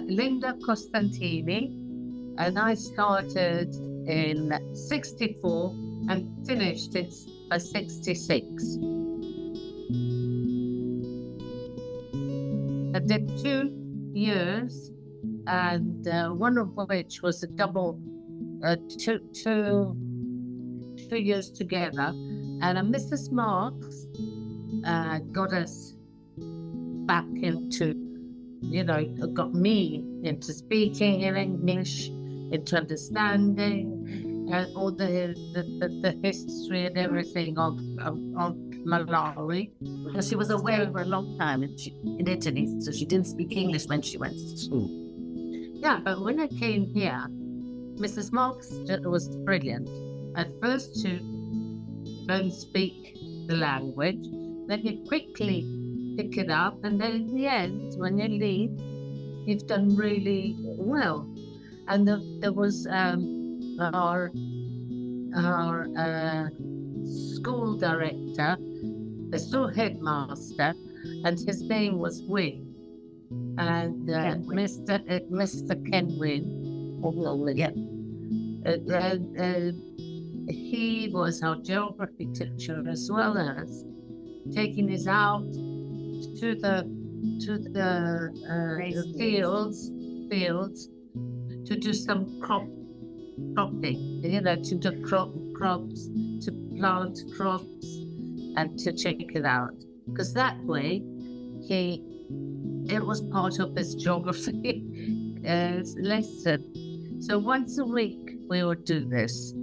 Linda Costantini, and I started in 64 and finished it by 66. I did 2 years, and one of which was a double, two years together. And Mrs. Marks got us back into, got me into speaking in English, into understanding all the history and everything of Malawi. And she was away for a long time in Italy, so she didn't speak English when she went to school. Yeah, but when I came here, Mrs. Marks was brilliant. At first, to don't speak the language, then you quickly pick it up, and then in the end, when you leave, you've done really well. And there was our school director, the school headmaster, and his name was Wynne, and Mr. Ken Wynne. He was our geography teacher, as well as taking us out to the fields to do some cropping, to do crops, to plant crops, and to check it out. Because that way, it was part of his geography lesson. So once a week we would do this.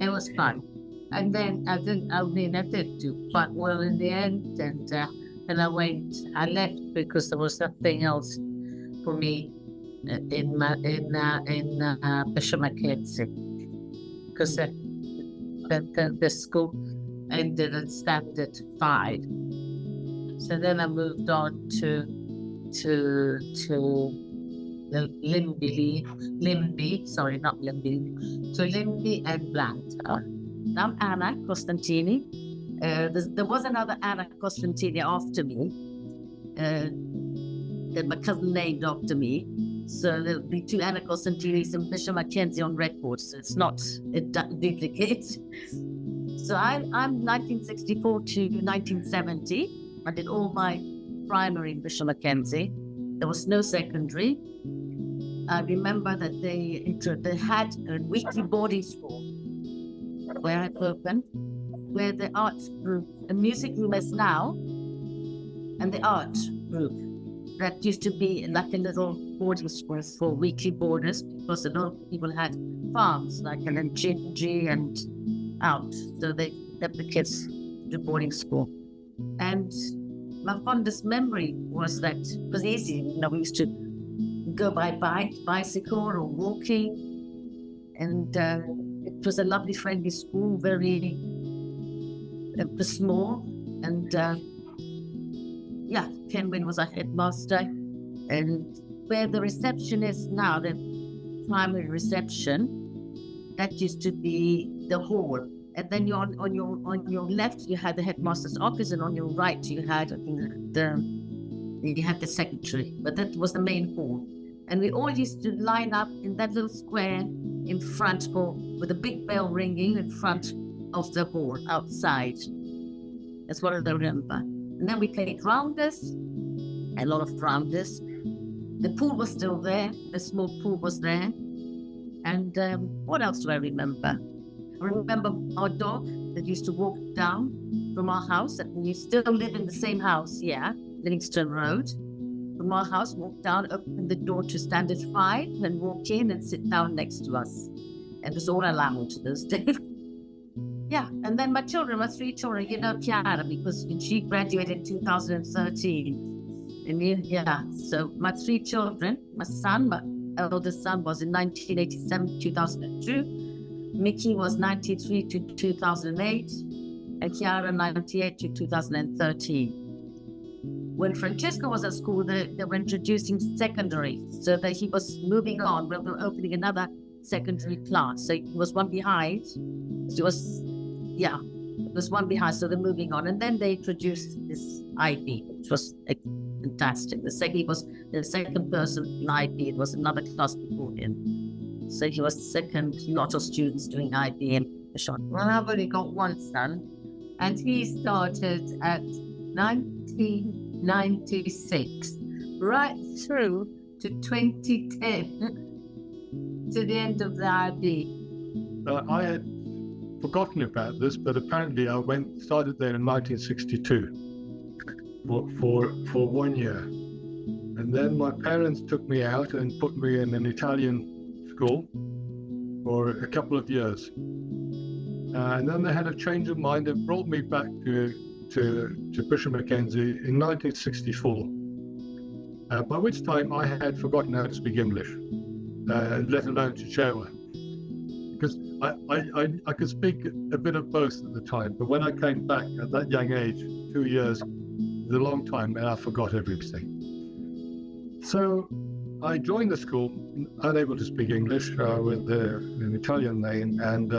It was fun. And then I did do quite well in the end, and I left because there was nothing else for me in Bishop Mackenzie, because the school ended at standard 5. So then I moved on to Limby and Blantyre. I'm Anna Costantini. There was another Anna Costantini after me, that my cousin named after me. So there'll be 2 Anna Costantinis and Bishop Mackenzie on record, so it's not a duplicate. So I'm 1964 to 1970. I did all my primary in Bishop Mackenzie. There was no secondary. I remember that they had a weekly boarding school where I opened, where the art group, the music room is now, and the art group. That used to be like a little boarding school for weekly boarders, because a lot of people had farms, like in Gingy and out. So they let the kids to boarding school. And my fondest memory was that it was easy. We used to go by bicycle or walking. And it was a lovely, friendly school, very small. And Ken Wynne was our headmaster. And where the reception is now, the primary reception, that used to be the hall. And then on your left you had the headmaster's office, and on your right you had the secretary. But that was the main hall. And we all used to line up in that little square in front with a big bell ringing in front of the hall outside. That's what I remember. And then we played rounders, a lot of rounders. The pool was still there. The small pool was there. And what else do I remember? I remember our dog that used to walk down from our house, and we still live in the same house, Livingston Road. From our house, walk down, open the door to standard 5, and walk in and sit down next to us. And it was all allowed to those days. And then my 3 children, Chiara, because she graduated in 2013. And so my 3 children, my eldest son was in 1987, 2002. Mickey was 93 to 2008, and Chiara 98 to 2013. When Francesco was at school, they were introducing secondary, so that he was moving on. We were opening another secondary class, so he was one behind. So it was one behind, so they're moving on. And then they introduced this IB, which was fantastic. He was the second person in IB. It was another class before him. So he was second, lot of students doing IB in the short. Well, I've only got one son, and he started at 1996, right through to 2010, to the end of the IB. I had forgotten about this, but apparently I started there in 1962 for 1 year. And then my parents took me out and put me in an Italian school for a couple of years. And then they had a change of mind and brought me back to Bishop Mackenzie in 1964, by which time I had forgotten how to speak English, let alone to Chewa. Because I could speak a bit of both at the time, but when I came back at that young age, 2 years, it was a long time, and I forgot everything. So I joined the school, unable to speak English, with an Italian name, and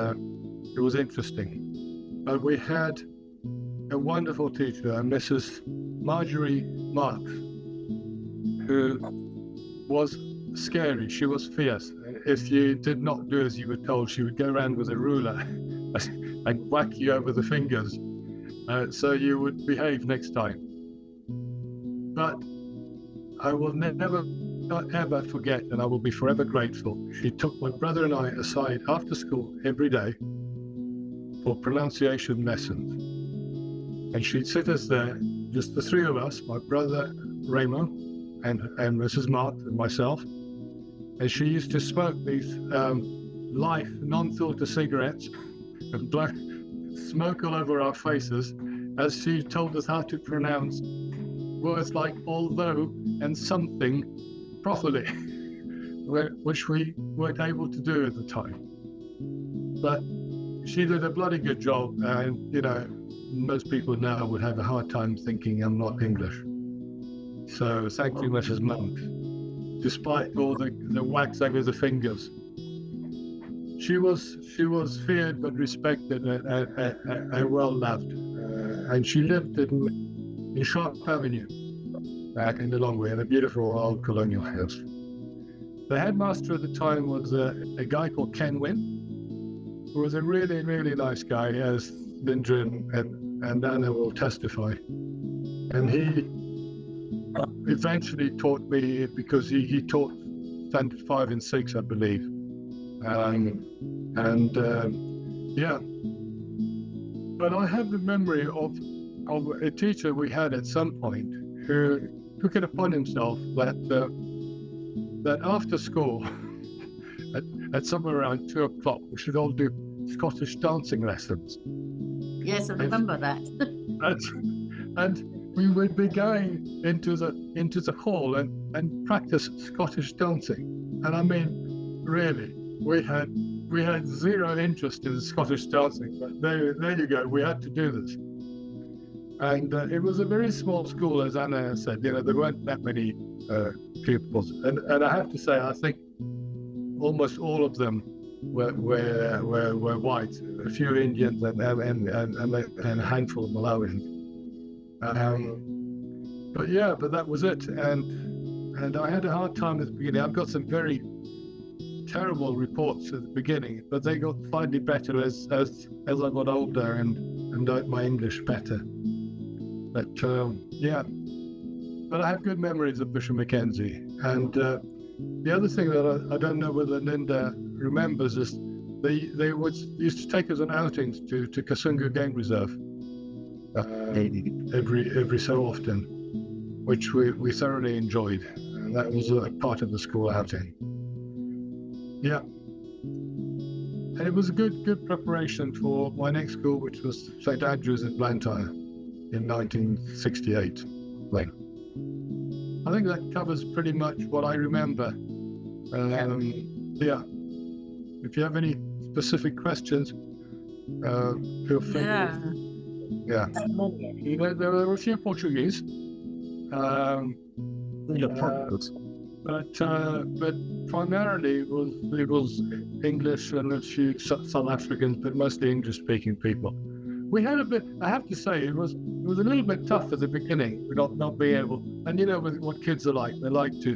it was interesting. But we had a wonderful teacher, Mrs. Marjorie Marks, who was scary. She was fierce. If you did not do as you were told, she would go around with a ruler and whack you over the fingers, so you would behave next time. But I will never, ever forget, and I will be forever grateful. She took my brother and I aside after school every day for pronunciation lessons. And she'd sit us there, just the three of us, my brother Ramo and Mrs. Mark and myself. And she used to smoke these light, non-filter cigarettes and blow smoke all over our faces as she told us how to pronounce words like although and something properly, which we weren't able to do at the time. But she did a bloody good job, and most people now would have a hard time thinking I'm not English. So thank you, Mrs. Monk. Despite all the wax over the fingers, she was feared but respected and well loved, and she lived in Sharp Avenue, back in the long way, in a beautiful old colonial house. The headmaster at the time was a guy called Ken Wynn, who was a really, really nice guy, as Linda and Anna will testify. And he eventually taught me, because he taught Standard 5 and 6, I believe. But I have the memory of a teacher we had at some point who took it upon himself that after school, at somewhere around 2 o'clock, we should all do Scottish dancing lessons. Yes, I remember that. And we would be going into the hall and practice Scottish dancing. And I mean, really, we had zero interest in Scottish dancing, but there you go, we had to do this. And it was a very small school, as Anna said. There weren't that many pupils, and I have to say, I think almost all of them were white. A few Indians and a handful of Malawians. But that was it. And I had a hard time at the beginning. I've got some very terrible reports at the beginning, but they got slightly better as I got older and learned my English better. But but I have good memories of Bishop Mackenzie. And the other thing that I don't know whether Linda remembers is they used to take us on outings to Kasungu Game Reserve every so often, which we thoroughly enjoyed. And that was a part of the school outing. Yeah. And it was a good preparation for my next school, which was St. Andrews in Blantyre in 1968. I think that covers pretty much what I remember. If you have any specific questions, feel free. Yeah. There were a few Portuguese. But primarily it was English and a few South Africans, but mostly English-speaking people. we had a bit. I have to say, it was a little bit tough at the beginning, not being able. And you know what kids are like. They like to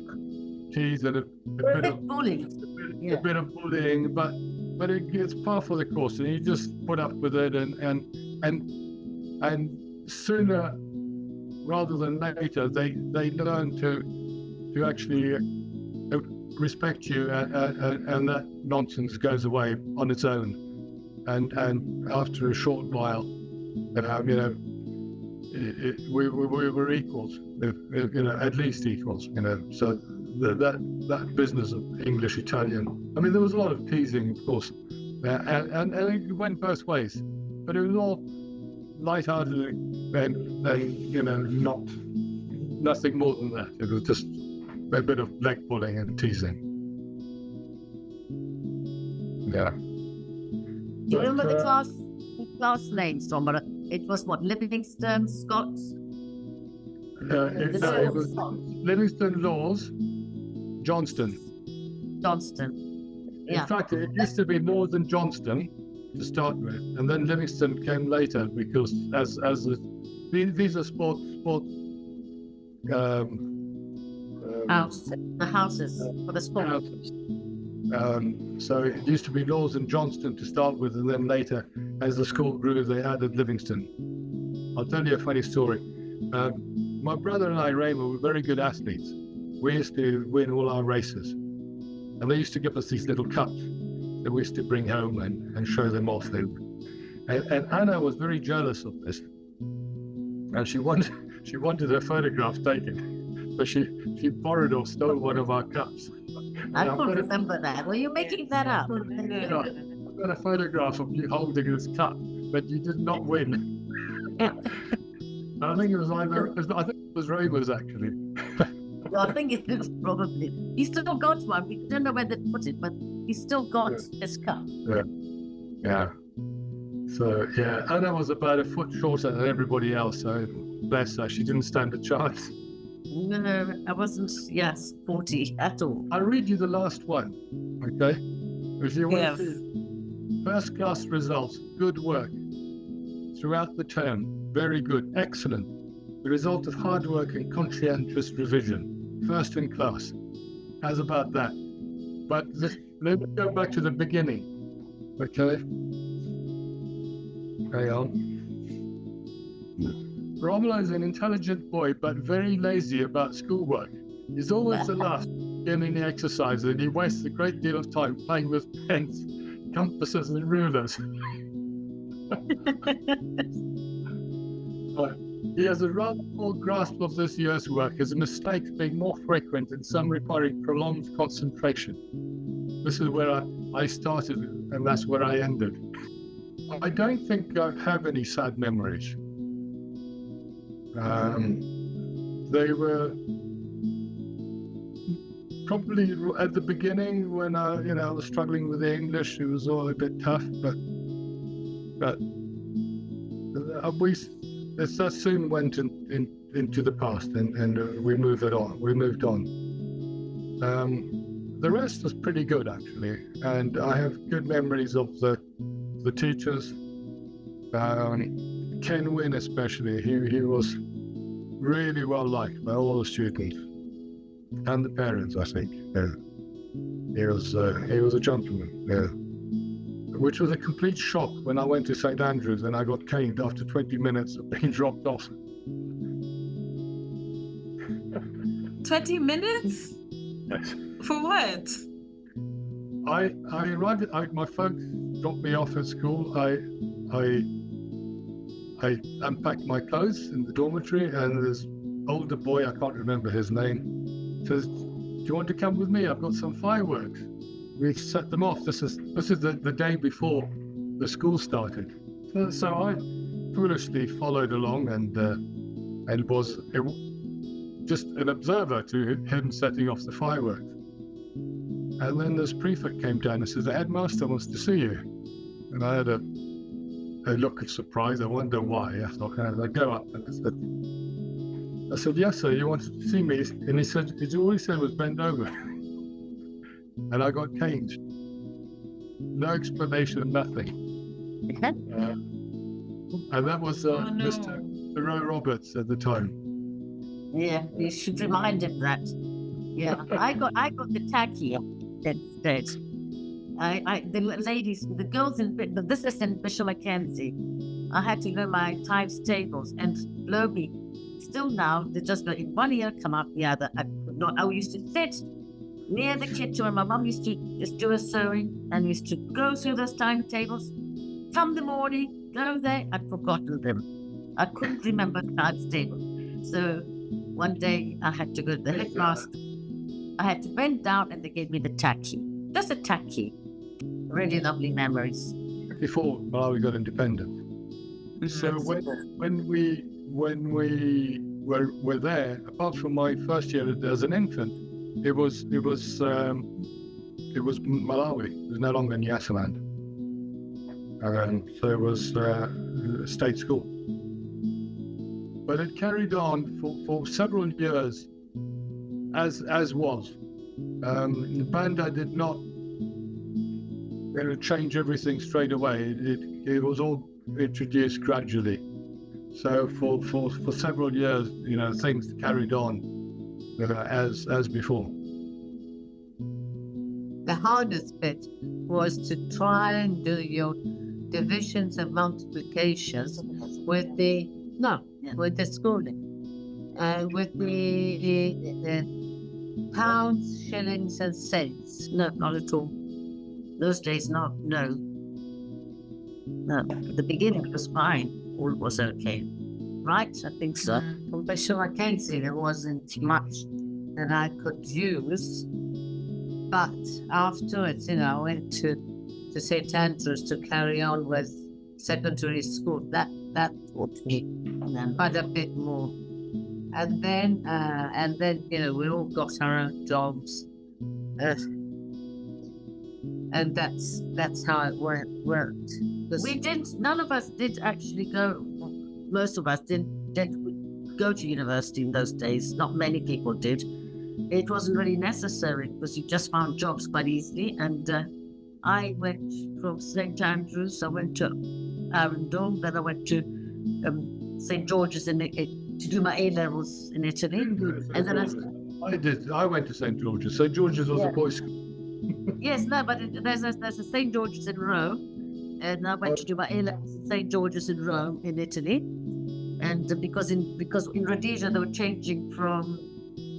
tease and a bit of bullying. a bit of bullying, but it's par for the course, and you just put up with it, and sooner rather than later, they learn to actually respect you, and that nonsense goes away on its own. And after a short while, we were equals, at least equals, So that business of English Italian. I mean, there was a lot of teasing, of course, and it went both ways, but it was all light-hearted, and nothing more than that. It was just a bit of leg pulling and teasing. Yeah. Do you remember the class names, Tom? It was what? Livingston, Scots? It was Livingston, Laws, Johnston. Yeah. In fact, it used to be Laws and Johnston to start with, and then Livingston came later because these are sports the houses for the sport. houses. So it used to be Laws and Johnston to start with, and then later, as the school grew, they added Livingston. I'll tell you a funny story. My brother and I, Raymond, were very good athletes. We used to win all our races, and they used to give us these little cups that we used to bring home and show them off. And Anna was very jealous of this, and she wanted her photograph taken. So she borrowed or stole one of our cups. I don't remember that. Were you making that up? I've got a photograph of you holding this cup, but you did not win. I think it was Raymond's actually. Well, I think it is probably. He still got one. We don't know where they put it, but he still got his cup. Yeah. So Anna was about a foot shorter than everybody else. So bless her, she didn't stand a chance. No, I wasn't, 40 at all. I'll read you the last one, okay? If you want to see first class results, good work throughout the term, very good, excellent. The result of hard work and conscientious revision, first in class. How's about that? But let me go back to the beginning, okay? Hang on. Romulo is an intelligent boy, but very lazy about schoolwork. He's always the last in the exercises, and he wastes a great deal of time playing with pens, compasses, and rulers. He has a rather poor grasp of this year's work, his mistakes being more frequent and some requiring prolonged concentration. This is where I started, and that's where I ended. I don't think I have any sad memories. They were probably at the beginning when I was struggling with the English. It was all a bit tough, but that soon went into the past, and we moved on. The rest was pretty good actually, and I have good memories of the teachers. Ken Wynne especially, he was really well liked by all the students and the parents, I think. He was a gentleman, which was a complete shock when I went to St. Andrews and I got caned after 20 minutes of being dropped off. 20 minutes? Yes. For what? I arrived my folks dropped me off at school. I unpacked my clothes in the dormitory, and this older boy, I can't remember his name, says, "Do you want to come with me? I've got some fireworks." We set them off. This is the day before the school started. So I foolishly followed along and was just an observer to him setting off the fireworks. And then this prefect came down and said, "The headmaster wants to see you." And I had a look of surprise. I wonder why. I thought, I go up and I said, "Yes, sir, you wanted to see me?" And he said, all he said was bend over. And I got caned. No explanation, nothing. And that was Oh, no. Mr. Thoreau Roberts at the time. Yeah, you should remind him that. Yeah, I got the tacky instead. The ladies, the girls this is in Bishop Mackenzie. I had to learn my times tables, and blow me. Still now, they just go in one ear, come out the other. I used to sit near the kitchen where my mum used to just do her sewing, and used to go through those timetables. Come the morning, go there, I'd forgotten them. I couldn't remember times table. So one day I had to go to the headmaster. I had to bend down, and they gave me the tacky. Just a tacky. Really lovely memories. Before Malawi got independent. So when we were there, apart from my first year as an infant, it was Malawi. It was no longer Nyasaland. So it was a state school. But it carried on for several years as was. The Banda did not change everything straight away. It was all introduced gradually. So for several years, things carried on as before. The hardest bit was to try and do your divisions and multiplications with the schooling, with the pounds, shillings, and cents. No, not at all. Those days, no. At the beginning, it was fine. All was okay. Right? I think so. From Bishop Mackenzie, there wasn't much that I could use. But afterwards, I went to St. Andrews to carry on with secondary school. That taught me quite a bit more. And then, we all got our own jobs. And that's how it worked. None of us did actually go, most of us didn't go to university in those days. Not many people did. It wasn't really necessary because you just found jobs quite easily. And I went from St. Andrews, I went to Arundel, then I went to St. George's to do my A-levels in Italy. And then I went to St. George's. St. George's was a boys' school. Yes, no, but there's a St. George's in Rome, and I went to do my A-levels at St. George's in Rome in Italy, and because in Rhodesia they were changing from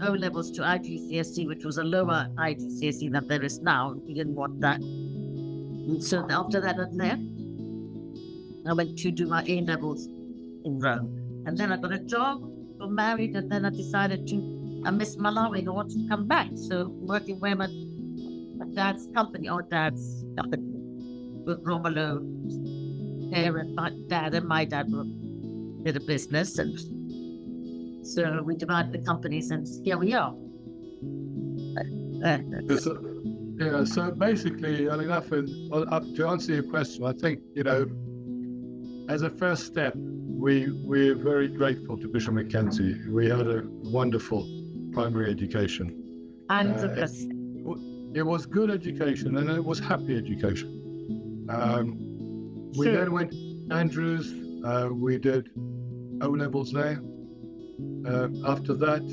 O-levels to IGCSE, which was a lower IGCSE than there is now. We didn't want that, and so after that I left. I went to do my A-levels in Rome, and then I got a job, got married, and then I decided I missed Malawi and I wanted to come back. So working where my dad's company with Romolo, my dad and my dad did a business, and so we divided the companies, and here we are. So basically, to answer your question, I think, as a first step, we're very grateful to Bishop Mackenzie. We had a wonderful primary education. It was good education, and it was happy education. We then went to Andrews. We did O-levels there. After that,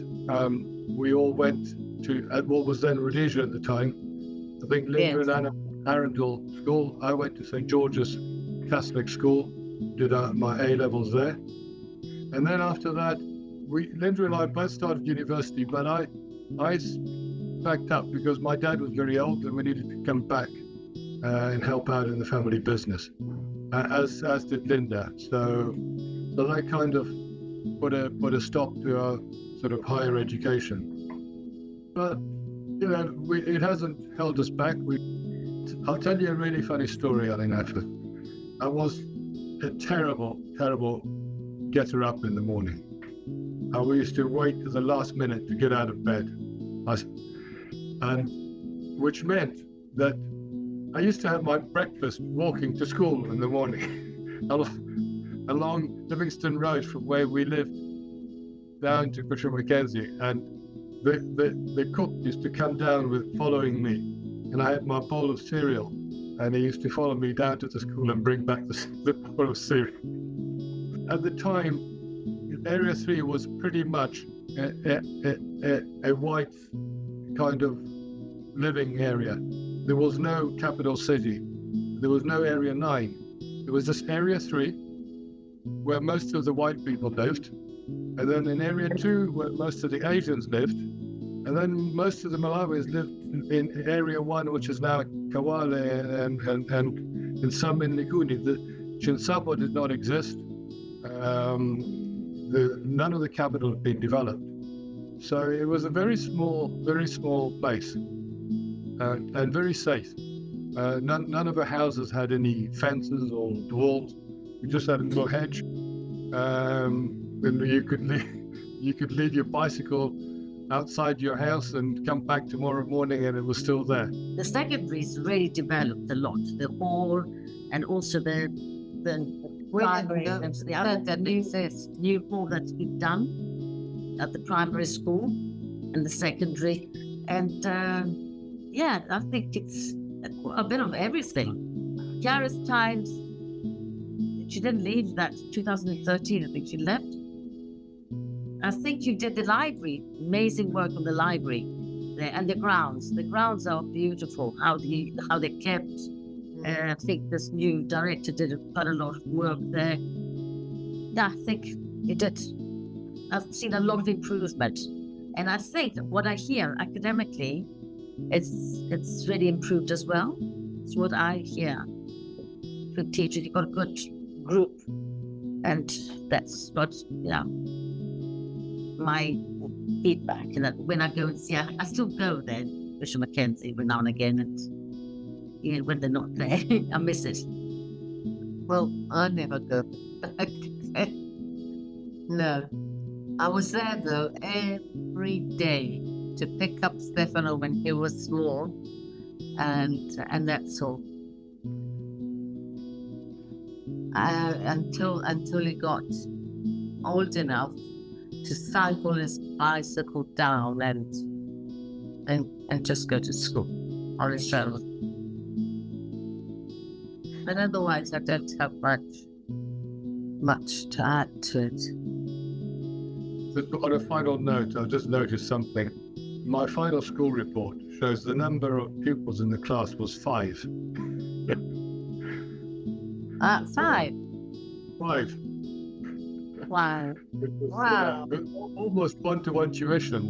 we all went to what was then Rhodesia at the time. I think Linda and Anna Arundel School. I went to St. George's Catholic School, did my A-levels there. And then after that, Linda and I both started university, but I backed up because my dad was very old and we needed to come back and help out in the family business, as did Linda. So that kind of put a stop to our sort of higher education. But it hasn't held us back. I'll tell you a really funny story, Alinafa. I was a terrible getter up in the morning. We used to wait to the last minute to get out of bed. And which meant that I used to have my breakfast walking to school in the morning along Livingston Road from where we lived down to Bishop Mackenzie, and the cook used to come down following me, and I had my bowl of cereal, and he used to follow me down to the school and bring back the bowl of cereal. at the time, Area 3 was pretty much a white kind of living area. There was no capital city. There was no Area 9. It was just Area 3, where most of the white people lived. And then in Area 2, where most of the Asians lived. And then most of the Malawis lived in Area 1, which is now Kawale and some in Nikuni. The Chinsapo did not exist. None of the capital had been developed. So it was a very small place and very safe. None of the houses had any fences or walls. We just had a little hedge. And you could leave your bicycle outside your house and come back tomorrow morning and it was still there. The secondaries really developed a lot. The hall and also the primary, the other new hall that's been done at the primary school and the secondary. And I think it's a bit of everything. Kiara's times, she didn't leave that 2013, I think she left. I think you did the library, amazing work on the library there, and the grounds. The grounds are beautiful, how they kept. I think this new director did quite a lot of work there. Yeah, I think you did. I've seen a lot of improvement. And I think that what I hear academically, it's really improved as well. It's what I hear. Good teachers, you've got a good group. And that's what, my feedback. And that when I go and see, I still go there, Bishop Mackenzie, every now and again. And when they're not there, I miss it. Well, I never go back. No. I was there though every day to pick up Stefano when he was small, and that's all. Until he got old enough to cycle his bicycle down and just go to school on his own. But otherwise, I don't have much to add to it. But on a final note, I just noticed something. My final school report shows the number of pupils in the class was 5. 5? 5. Wow. It was, Wow. almost 1-to-1 tuition,